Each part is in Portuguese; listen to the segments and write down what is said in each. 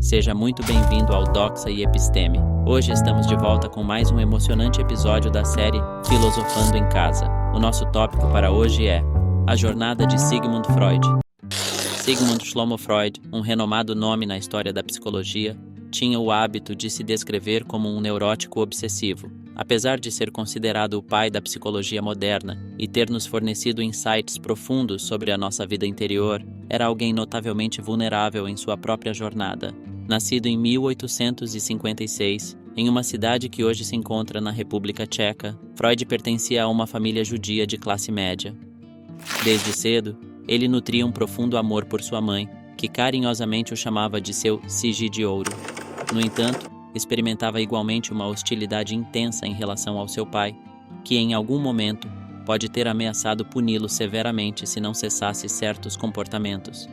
Seja muito bem-vindo ao Doxa e Episteme. Hoje estamos de volta com mais um emocionante episódio da série Filosofando em Casa. O nosso tópico para hoje é a jornada de Sigmund Freud. Sigmund Shlomo Freud, um renomado nome na história da psicologia, tinha o hábito de se descrever como um neurótico obsessivo. Apesar de ser considerado o pai da psicologia moderna e ter nos fornecido insights profundos sobre a nossa vida interior, era alguém notavelmente vulnerável em sua própria jornada. Nascido em 1856, em uma cidade que hoje se encontra na República Tcheca, Freud pertencia a uma família judia de classe média. Desde cedo, ele nutria um profundo amor por sua mãe, que carinhosamente o chamava de seu Sigi de ouro. No entanto, experimentava igualmente uma hostilidade intensa em relação ao seu pai, que em algum momento pode ter ameaçado puni-lo severamente se não cessasse certos comportamentos.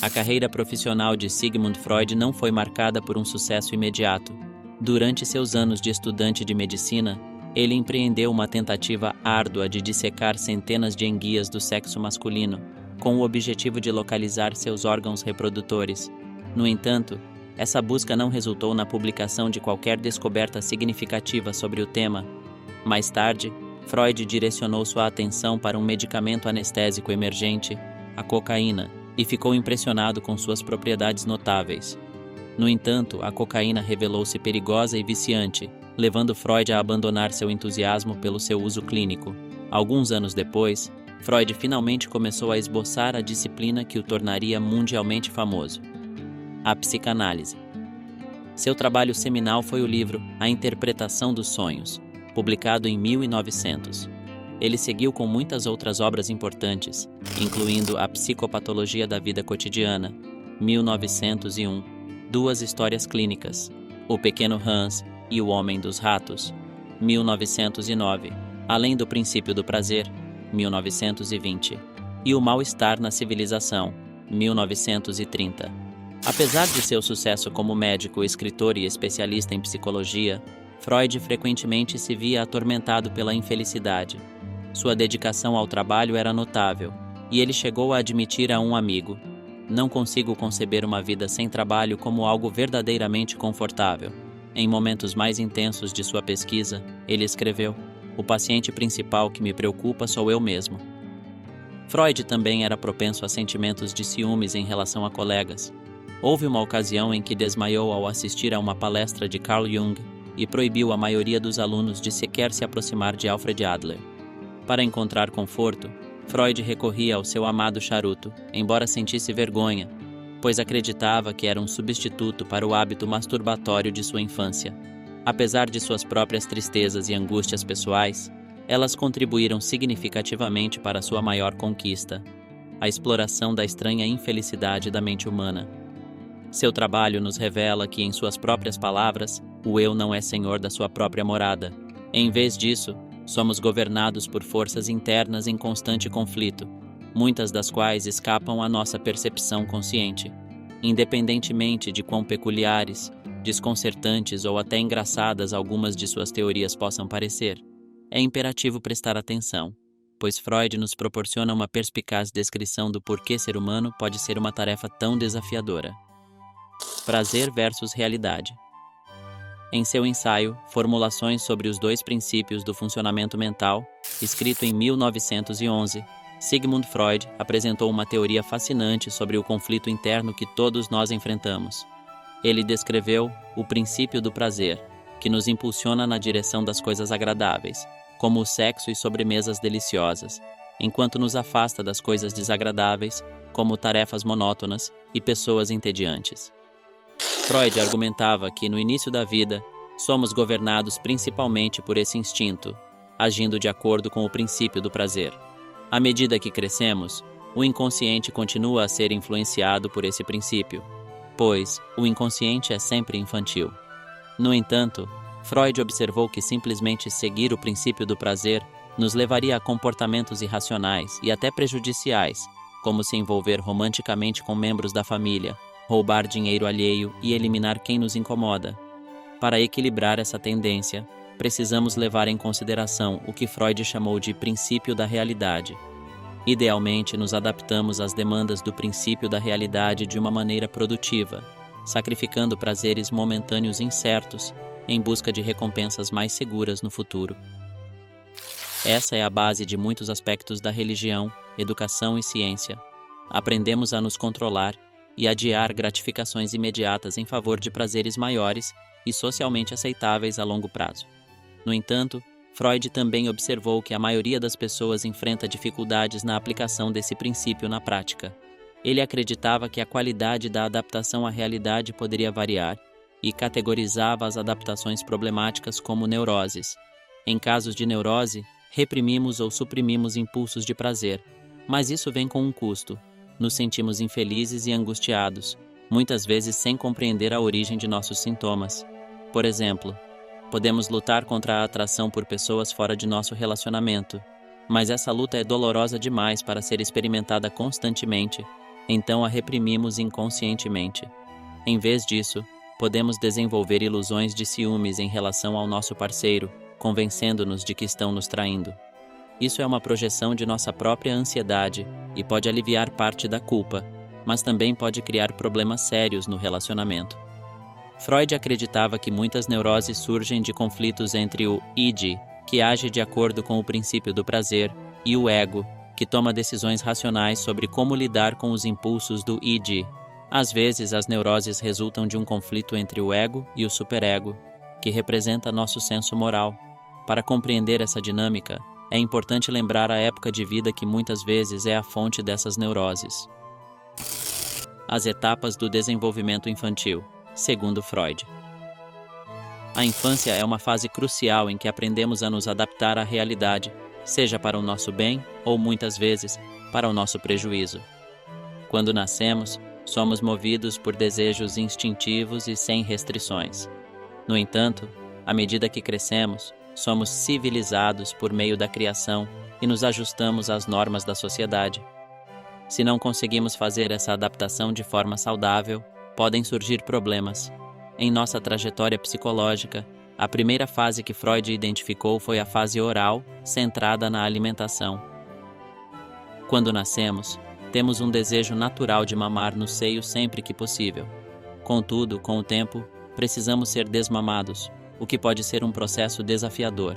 A carreira profissional de Sigmund Freud não foi marcada por um sucesso imediato. Durante seus anos de estudante de medicina, ele empreendeu uma tentativa árdua de dissecar centenas de enguias do sexo masculino, com o objetivo de localizar seus órgãos reprodutores. No entanto, essa busca não resultou na publicação de qualquer descoberta significativa sobre o tema. Mais tarde, Freud direcionou sua atenção para um medicamento anestésico emergente, a cocaína, e ficou impressionado com suas propriedades notáveis. No entanto, a cocaína revelou-se perigosa e viciante, levando Freud a abandonar seu entusiasmo pelo seu uso clínico. Alguns anos depois, Freud finalmente começou a esboçar a disciplina que o tornaria mundialmente famoso: a psicanálise. Seu trabalho seminal foi o livro A Interpretação dos Sonhos, publicado em 1900. Ele seguiu com muitas outras obras importantes, incluindo A Psicopatologia da Vida Cotidiana, 1901, Duas Histórias Clínicas, O Pequeno Hans e o Homem dos Ratos, 1909, Além do Princípio do Prazer, 1920, e O Mal-Estar na Civilização, 1930. Apesar de seu sucesso como médico, escritor e especialista em psicologia, Freud frequentemente se via atormentado pela infelicidade. Sua dedicação ao trabalho era notável, e ele chegou a admitir a um amigo: "Não consigo conceber uma vida sem trabalho como algo verdadeiramente confortável." Em momentos mais intensos de sua pesquisa, ele escreveu: "O paciente principal que me preocupa sou eu mesmo." Freud também era propenso a sentimentos de ciúmes em relação a colegas. Houve uma ocasião em que desmaiou ao assistir a uma palestra de Carl Jung e proibiu a maioria dos alunos de sequer se aproximar de Alfred Adler. Para encontrar conforto, Freud recorria ao seu amado charuto, embora sentisse vergonha, pois acreditava que era um substituto para o hábito masturbatório de sua infância. Apesar de suas próprias tristezas e angústias pessoais, elas contribuíram significativamente para sua maior conquista: a exploração da estranha infelicidade da mente humana. Seu trabalho nos revela que, em suas próprias palavras, o eu não é senhor da sua própria morada. Em vez disso, somos governados por forças internas em constante conflito, muitas das quais escapam à nossa percepção consciente. Independentemente de quão peculiares, desconcertantes ou até engraçadas algumas de suas teorias possam parecer, é imperativo prestar atenção, pois Freud nos proporciona uma perspicaz descrição do porquê ser humano pode ser uma tarefa tão desafiadora. Prazer versus realidade. Em seu ensaio Formulações sobre os Dois Princípios do Funcionamento Mental, escrito em 1911, Sigmund Freud apresentou uma teoria fascinante sobre o conflito interno que todos nós enfrentamos. Ele descreveu o princípio do prazer, que nos impulsiona na direção das coisas agradáveis, como o sexo e sobremesas deliciosas, enquanto nos afasta das coisas desagradáveis, como tarefas monótonas e pessoas entediantes. Freud argumentava que, no início da vida, somos governados principalmente por esse instinto, agindo de acordo com o princípio do prazer. À medida que crescemos, o inconsciente continua a ser influenciado por esse princípio, pois o inconsciente é sempre infantil. No entanto, Freud observou que simplesmente seguir o princípio do prazer nos levaria a comportamentos irracionais e até prejudiciais, como se envolver romanticamente com membros da família, roubar dinheiro alheio e eliminar quem nos incomoda. Para equilibrar essa tendência, precisamos levar em consideração o que Freud chamou de princípio da realidade. Idealmente, nos adaptamos às demandas do princípio da realidade de uma maneira produtiva, sacrificando prazeres momentâneos incertos em busca de recompensas mais seguras no futuro. Essa é a base de muitos aspectos da religião, educação e ciência. Aprendemos a nos controlar e adiar gratificações imediatas em favor de prazeres maiores e socialmente aceitáveis a longo prazo. No entanto, Freud também observou que a maioria das pessoas enfrenta dificuldades na aplicação desse princípio na prática. Ele acreditava que a qualidade da adaptação à realidade poderia variar e categorizava as adaptações problemáticas como neuroses. Em casos de neurose, reprimimos ou suprimimos impulsos de prazer, mas isso vem com um custo. Nos sentimos infelizes e angustiados, muitas vezes sem compreender a origem de nossos sintomas. Por exemplo, podemos lutar contra a atração por pessoas fora de nosso relacionamento, mas essa luta é dolorosa demais para ser experimentada constantemente, então a reprimimos inconscientemente. Em vez disso, podemos desenvolver ilusões de ciúmes em relação ao nosso parceiro, convencendo-nos de que estão nos traindo. Isso é uma projeção de nossa própria ansiedade e pode aliviar parte da culpa, mas também pode criar problemas sérios no relacionamento. Freud acreditava que muitas neuroses surgem de conflitos entre o id, que age de acordo com o princípio do prazer, e o ego, que toma decisões racionais sobre como lidar com os impulsos do id. Às vezes, as neuroses resultam de um conflito entre o ego e o superego, que representa nosso senso moral. Para compreender essa dinâmica, é importante lembrar a época de vida que muitas vezes é a fonte dessas neuroses. As etapas do desenvolvimento infantil, segundo Freud. A infância é uma fase crucial em que aprendemos a nos adaptar à realidade, seja para o nosso bem ou, muitas vezes, para o nosso prejuízo. Quando nascemos, somos movidos por desejos instintivos e sem restrições. No entanto, à medida que crescemos, somos civilizados por meio da criação e nos ajustamos às normas da sociedade. Se não conseguimos fazer essa adaptação de forma saudável, podem surgir problemas. Em nossa trajetória psicológica, a primeira fase que Freud identificou foi a fase oral, centrada na alimentação. Quando nascemos, temos um desejo natural de mamar no seio sempre que possível. Contudo, com o tempo, precisamos ser desmamados, o que pode ser um processo desafiador.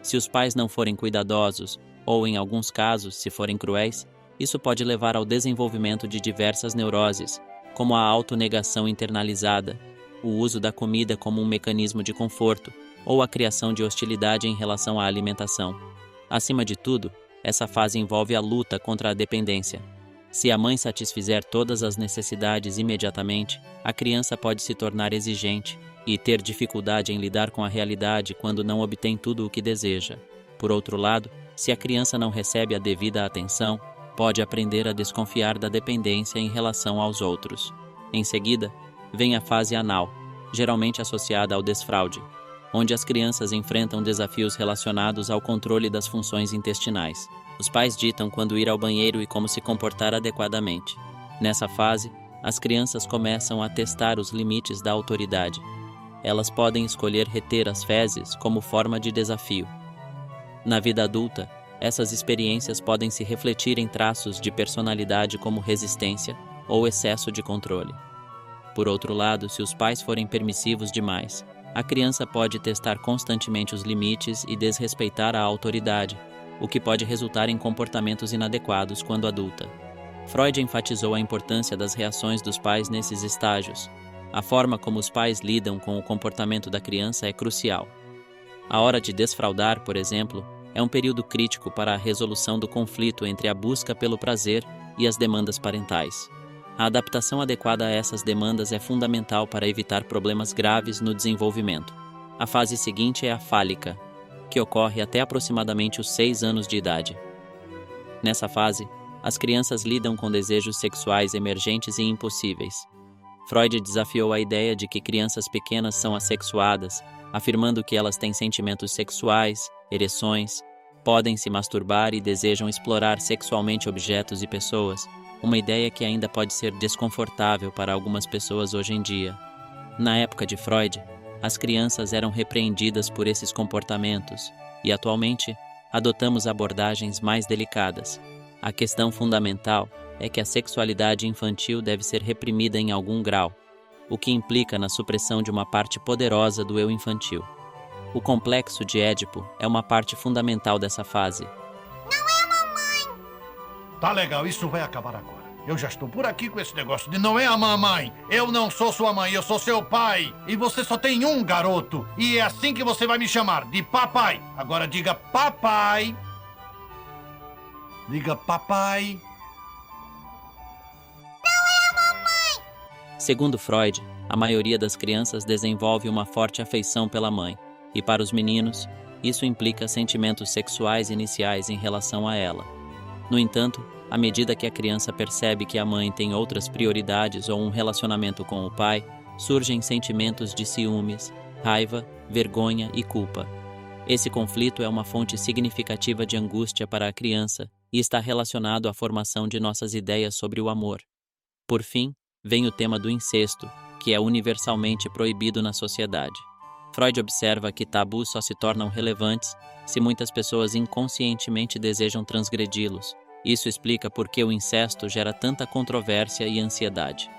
Se os pais não forem cuidadosos, ou em alguns casos, se forem cruéis, isso pode levar ao desenvolvimento de diversas neuroses, como a autonegação internalizada, o uso da comida como um mecanismo de conforto, ou a criação de hostilidade em relação à alimentação. Acima de tudo, essa fase envolve a luta contra a dependência. Se a mãe satisfizer todas as necessidades imediatamente, a criança pode se tornar exigente e ter dificuldade em lidar com a realidade quando não obtém tudo o que deseja. Por outro lado, se a criança não recebe a devida atenção, pode aprender a desconfiar da dependência em relação aos outros. Em seguida, vem a fase anal, geralmente associada ao desfraude, onde as crianças enfrentam desafios relacionados ao controle das funções intestinais. Os pais ditam quando ir ao banheiro e como se comportar adequadamente. Nessa fase, as crianças começam a testar os limites da autoridade. Elas podem escolher reter as fezes como forma de desafio. Na vida adulta, essas experiências podem se refletir em traços de personalidade como resistência ou excesso de controle. Por outro lado, se os pais forem permissivos demais, a criança pode testar constantemente os limites e desrespeitar a autoridade, o que pode resultar em comportamentos inadequados quando adulta. Freud enfatizou a importância das reações dos pais nesses estágios. A forma como os pais lidam com o comportamento da criança é crucial. A hora de desfraudar, por exemplo, é um período crítico para a resolução do conflito entre a busca pelo prazer e as demandas parentais. A adaptação adequada a essas demandas é fundamental para evitar problemas graves no desenvolvimento. A fase seguinte é a fálica, que ocorre até aproximadamente os 6 anos de idade. Nessa fase, as crianças lidam com desejos sexuais emergentes e impossíveis. Freud desafiou a ideia de que crianças pequenas são assexuadas, afirmando que elas têm sentimentos sexuais, ereções, podem se masturbar e desejam explorar sexualmente objetos e pessoas, uma ideia que ainda pode ser desconfortável para algumas pessoas hoje em dia. Na época de Freud, as crianças eram repreendidas por esses comportamentos e, atualmente, adotamos abordagens mais delicadas. A questão fundamental é que a sexualidade infantil deve ser reprimida em algum grau. o que implica na supressão de uma parte poderosa do eu infantil. O complexo de Édipo é uma parte fundamental dessa fase. Tá legal, isso vai acabar agora. Eu já estou por aqui com esse negócio de não é a mamãe. Eu não sou sua mãe, eu sou seu pai. E você só tem um garoto. E é assim que você vai me chamar, de papai. Agora diga papai. Diga papai. Segundo Freud, a maioria das crianças desenvolve uma forte afeição pela mãe. E para os meninos, isso implica sentimentos sexuais iniciais em relação a ela. No entanto, à medida que a criança percebe que a mãe tem outras prioridades ou um relacionamento com o pai, surgem sentimentos de ciúmes, raiva, vergonha e culpa. Esse conflito é uma fonte significativa de angústia para a criança e está relacionado à formação de nossas ideias sobre o amor. Por fim, vem o tema do incesto, que é universalmente proibido na sociedade. Freud observa que tabus só se tornam relevantes se muitas pessoas inconscientemente desejam transgredi-los. Isso explica por que o incesto gera tanta controvérsia e ansiedade.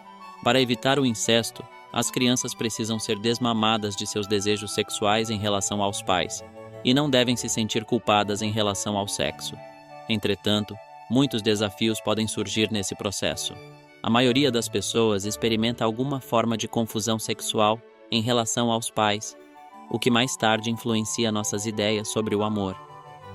Para evitar o incesto, as crianças precisam ser desmamadas de seus desejos sexuais em relação aos pais, e não devem se sentir culpadas em relação ao sexo. Entretanto, muitos desafios podem surgir nesse processo. A maioria das pessoas experimenta alguma forma de confusão sexual em relação aos pais, o que mais tarde influencia nossas ideias sobre o amor.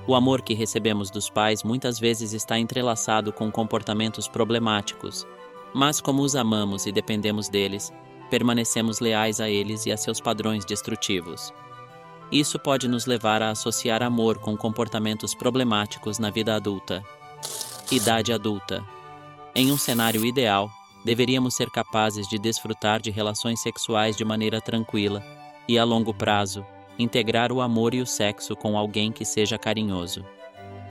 O amor que recebemos dos pais muitas vezes está entrelaçado com comportamentos problemáticos, mas como os amamos e dependemos deles, permanecemos leais a eles e a seus padrões destrutivos. Isso pode nos levar a associar amor com comportamentos problemáticos na vida adulta. Idade adulta. Em um cenário ideal, deveríamos ser capazes de desfrutar de relações sexuais de maneira tranquila e, a longo prazo, integrar o amor e o sexo com alguém que seja carinhoso.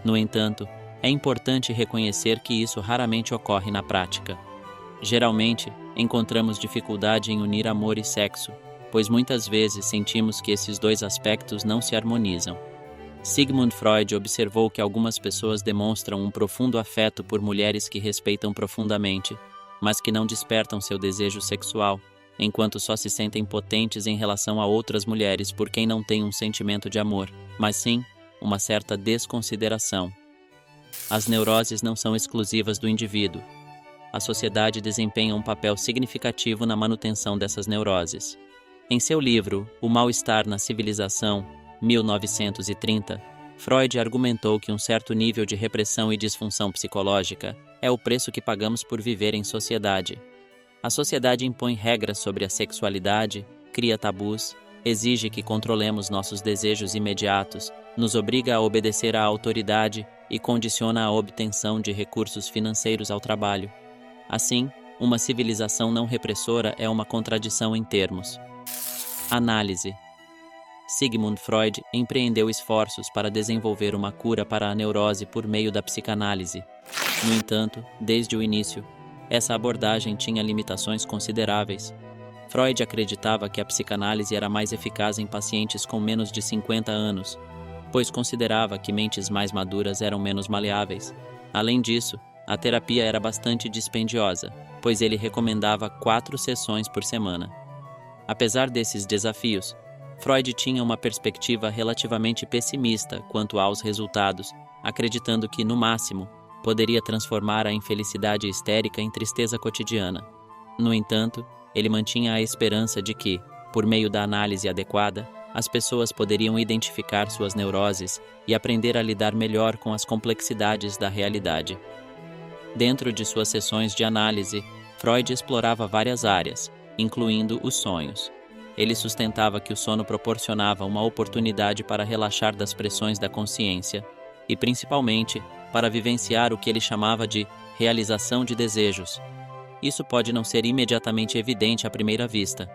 No entanto, é importante reconhecer que isso raramente ocorre na prática. Geralmente, encontramos dificuldade em unir amor e sexo, pois muitas vezes sentimos que esses dois aspectos não se harmonizam. Sigmund Freud observou que algumas pessoas demonstram um profundo afeto por mulheres que respeitam profundamente, mas que não despertam seu desejo sexual, enquanto só se sentem potentes em relação a outras mulheres por quem não têm um sentimento de amor, mas sim uma certa desconsideração. As neuroses não são exclusivas do indivíduo. A sociedade desempenha um papel significativo na manutenção dessas neuroses. Em seu livro O Mal-Estar na Civilização, 1930, Freud argumentou que um certo nível de repressão e disfunção psicológica é o preço que pagamos por viver em sociedade. A sociedade impõe regras sobre a sexualidade, cria tabus, exige que controlemos nossos desejos imediatos, nos obriga a obedecer à autoridade e condiciona a obtenção de recursos financeiros ao trabalho. Assim, uma civilização não repressora é uma contradição em termos. Análise. Sigmund Freud empreendeu esforços para desenvolver uma cura para a neurose por meio da psicanálise. No entanto, desde o início, essa abordagem tinha limitações consideráveis. Freud acreditava que a psicanálise era mais eficaz em pacientes com menos de 50 anos, pois considerava que mentes mais maduras eram menos maleáveis. Além disso, a terapia era bastante dispendiosa, pois ele recomendava 4 sessões por semana. Apesar desses desafios, Freud tinha uma perspectiva relativamente pessimista quanto aos resultados, acreditando que, no máximo, poderia transformar a infelicidade histérica em tristeza cotidiana. No entanto, ele mantinha a esperança de que, por meio da análise adequada, as pessoas poderiam identificar suas neuroses e aprender a lidar melhor com as complexidades da realidade. Dentro de suas sessões de análise, Freud explorava várias áreas, incluindo os sonhos. Ele sustentava que o sono proporcionava uma oportunidade para relaxar das pressões da consciência e, principalmente, para vivenciar o que ele chamava de realização de desejos. Isso pode não ser imediatamente evidente à primeira vista.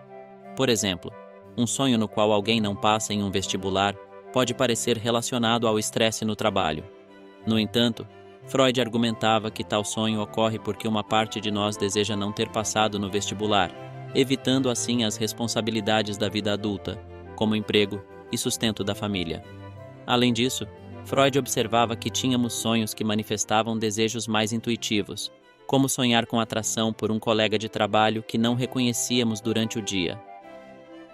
Por exemplo, um sonho no qual alguém não passa em um vestibular pode parecer relacionado ao estresse no trabalho. No entanto, Freud argumentava que tal sonho ocorre porque uma parte de nós deseja não ter passado no vestibular, evitando assim as responsabilidades da vida adulta, como emprego e sustento da família. Além disso, Freud observava que tínhamos sonhos que manifestavam desejos mais intuitivos, Como sonhar com atração por um colega de trabalho que não reconhecíamos durante o dia.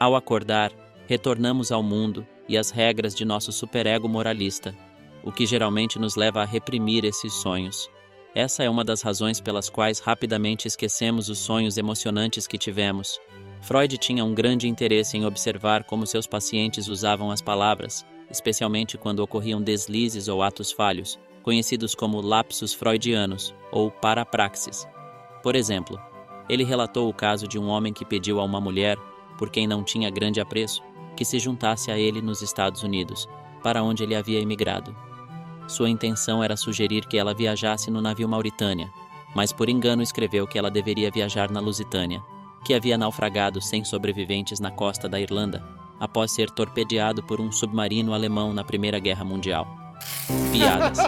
Ao acordar, retornamos ao mundo e às regras de nosso superego moralista, o que geralmente nos leva a reprimir esses sonhos. Essa é uma das razões pelas quais rapidamente esquecemos os sonhos emocionantes que tivemos. Freud tinha um grande interesse em observar como seus pacientes usavam as palavras, especialmente quando ocorriam deslizes ou atos falhos, conhecidos como lapsus freudianos ou parapraxis. Por exemplo, ele relatou o caso de um homem que pediu a uma mulher, por quem não tinha grande apreço, que se juntasse a ele nos Estados Unidos, para onde ele havia emigrado. Sua intenção era sugerir que ela viajasse no navio Mauritânia, mas por engano escreveu que ela deveria viajar na Lusitânia, que havia naufragado sem sobreviventes na costa da Irlanda, após ser torpedeado por um submarino alemão na Primeira Guerra Mundial. Piadas.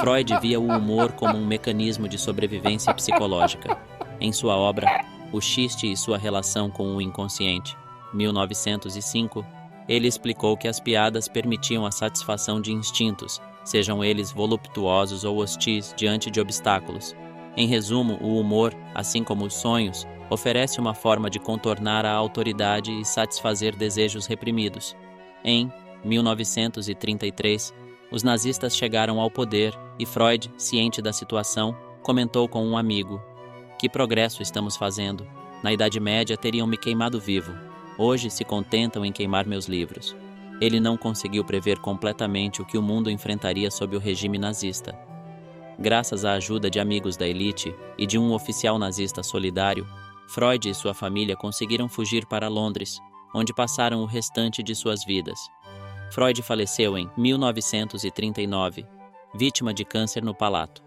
Freud via o humor como um mecanismo de sobrevivência psicológica. Em sua obra, O Xiste e sua relação com o inconsciente, 1905, ele explicou que as piadas permitiam a satisfação de instintos, sejam eles voluptuosos ou hostis diante de obstáculos. Em resumo, o humor, assim como os sonhos, oferece uma forma de contornar a autoridade e satisfazer desejos reprimidos. Em 1933, os nazistas chegaram ao poder e Freud, ciente da situação, comentou com um amigo: "Que progresso estamos fazendo? Na Idade Média teriam me queimado vivo. Hoje se contentam em queimar meus livros." Ele não conseguiu prever completamente o que o mundo enfrentaria sob o regime nazista. Graças à ajuda de amigos da elite e de um oficial nazista solidário, Freud e sua família conseguiram fugir para Londres, onde passaram o restante de suas vidas. Freud faleceu em 1939, vítima de câncer no palato.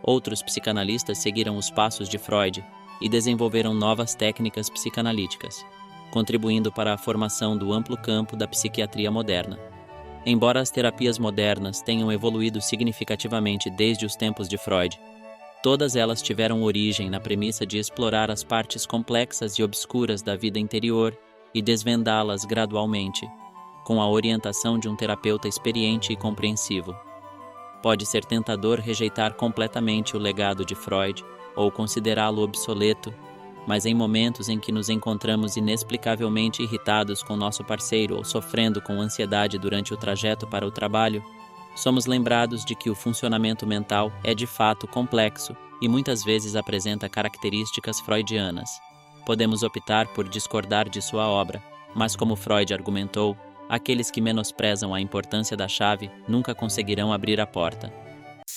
Outros psicanalistas seguiram os passos de Freud e desenvolveram novas técnicas psicanalíticas, contribuindo para a formação do amplo campo da psiquiatria moderna. Embora as terapias modernas tenham evoluído significativamente desde os tempos de Freud, todas elas tiveram origem na premissa de explorar as partes complexas e obscuras da vida interior e desvendá-las gradualmente, com a orientação de um terapeuta experiente e compreensivo. Pode ser tentador rejeitar completamente o legado de Freud ou considerá-lo obsoleto, mas em momentos em que nos encontramos inexplicavelmente irritados com nosso parceiro ou sofrendo com ansiedade durante o trajeto para o trabalho, somos lembrados de que o funcionamento mental é de fato complexo e muitas vezes apresenta características freudianas. Podemos optar por discordar de sua obra, mas como Freud argumentou, aqueles que menosprezam a importância da chave nunca conseguirão abrir a porta.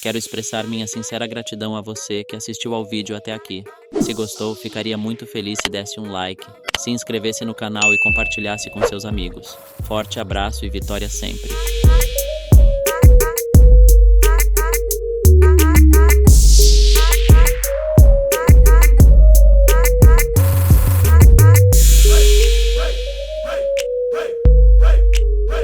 Quero expressar minha sincera gratidão a você que assistiu ao vídeo até aqui. Se gostou, ficaria muito feliz se desse um like, se inscrevesse no canal e compartilhasse com seus amigos. Forte abraço e vitória sempre!